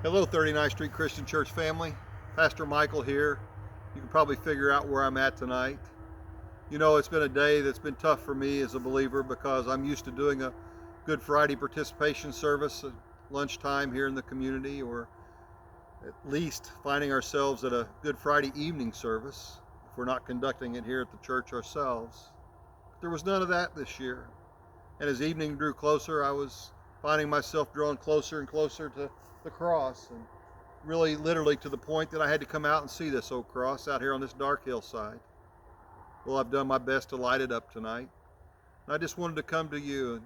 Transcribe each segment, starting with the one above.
Hello, 39th Street Christian Church family. Pastor Michael here. You can probably figure out where I'm at tonight. You know, it's been a day that's been tough for me as a believer because I'm used to doing a Good Friday participation service at lunchtime here in the community, or at least finding ourselves at a Good Friday evening service if we're not conducting it here at the church ourselves. But there was none of that this year. And as evening drew closer, I was finding myself drawn closer and closer to the cross, and really literally to the point that I had to come out and see this old cross out here on this dark hillside. Well, I've done my best to light it up tonight. And I just wanted to come to you and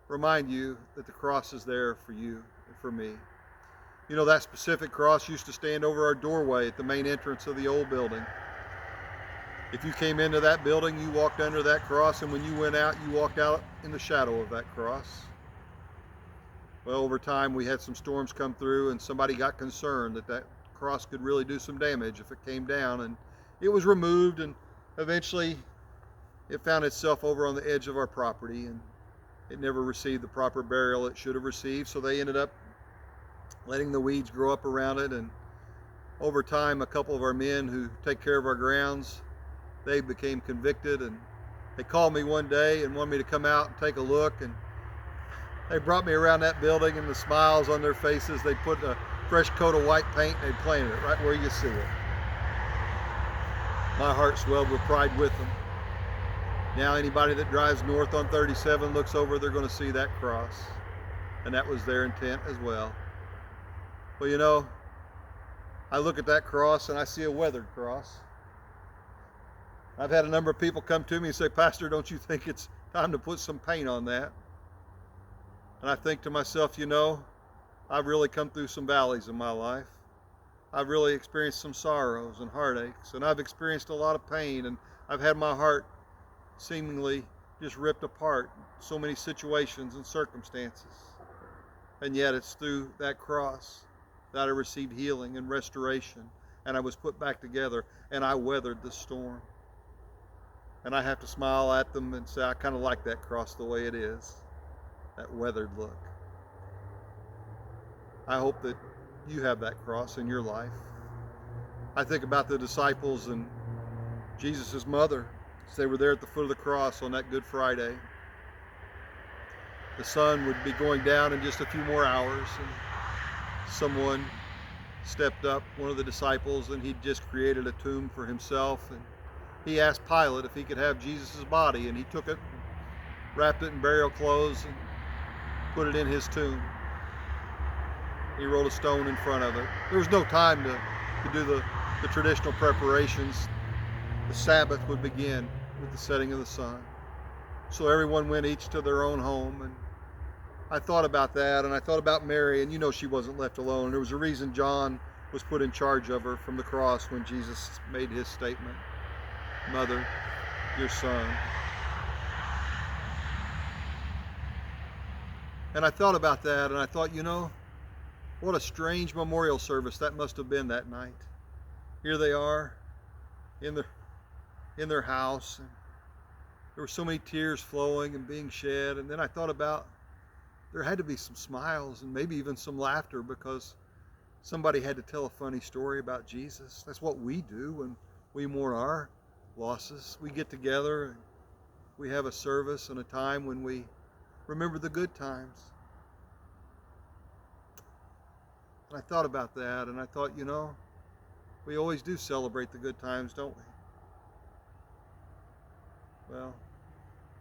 remind you that the cross is there for you and for me. You know, that specific cross used to stand over our doorway at the main entrance of the old building. If you came into that building, you walked under that cross, and when you went out, you walked out in the shadow of that cross. Well, over time, we had some storms come through, and somebody got concerned that that cross could really do some damage if it came down, and it was removed, and eventually it found itself over on the edge of our property, and it never received the proper burial it should have received, so they ended up letting the weeds grow up around it. And over time, a couple of our men who take care of our grounds, they became convicted, and they called me one day and wanted me to come out and take a look. And they brought me around that building, and the smiles on their faces, they put a fresh coat of white paint and they planted it right where you see it. My heart swelled with pride with them. Now anybody that drives north on 37 looks over, they're going to see that cross. And that was their intent as well. Well, you know, I look at that cross and I see a weathered cross. I've had a number of people come to me and say, "Pastor, don't you think it's time to put some paint on that?" And I think to myself, you know, I've really come through some valleys in my life. I've really experienced some sorrows and heartaches, and I've experienced a lot of pain, and I've had my heart seemingly just ripped apart in so many situations and circumstances. And yet it's through that cross that I received healing and restoration, and I was put back together, and I weathered the storm. And I have to smile at them and say, I kind of like that cross the way it is. That weathered look. I hope that you have that cross in your life. I think about the disciples and Jesus' mother as they were there at the foot of the cross on that Good Friday. The sun would be going down in just a few more hours, and someone stepped up, one of the disciples, and he'd just created a tomb for himself, and he asked Pilate if he could have Jesus' body, and he took it, wrapped it in burial clothes, and put it in his tomb. He rolled a stone in front of it. There was no time to do the traditional preparations. The Sabbath would begin with the setting of the sun. So everyone went each to their own home, and I thought about that, and I thought about Mary, and you know she wasn't left alone. There was a reason John was put in charge of her from the cross when Jesus made his statement, "Mother, your son." And I thought about that, and I thought, you know, what a strange memorial service that must have been that night. Here they are in their house, and there were so many tears flowing and being shed. And then I thought about there had to be some smiles and maybe even some laughter, because somebody had to tell a funny story about Jesus. That's what we do when we mourn our losses. We get together and we have a service and a time when we remember the good times. And I thought about that, and I thought, you know, we always do celebrate the good times, don't we? Well,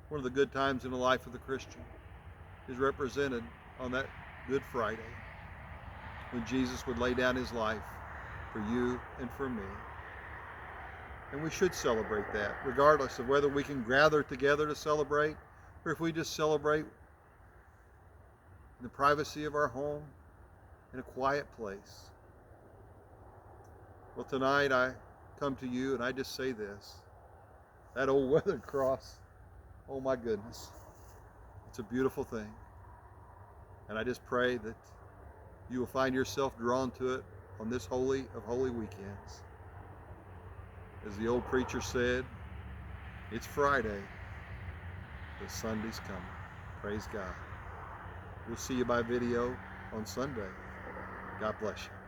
one of the good times in the life of the Christian is represented on that Good Friday, when Jesus would lay down his life for you and for me. And we should celebrate that, regardless of whether we can gather together to celebrate, or if we just celebrate in the privacy of our home, in a quiet place. Well, tonight I come to you and I just say this. That old weathered cross, oh my goodness, it's a beautiful thing. And I just pray that you will find yourself drawn to it on this holy of holy weekends. As the old preacher said, it's Friday, but Sunday's coming. Praise God. We'll see you by video on Sunday. God bless you.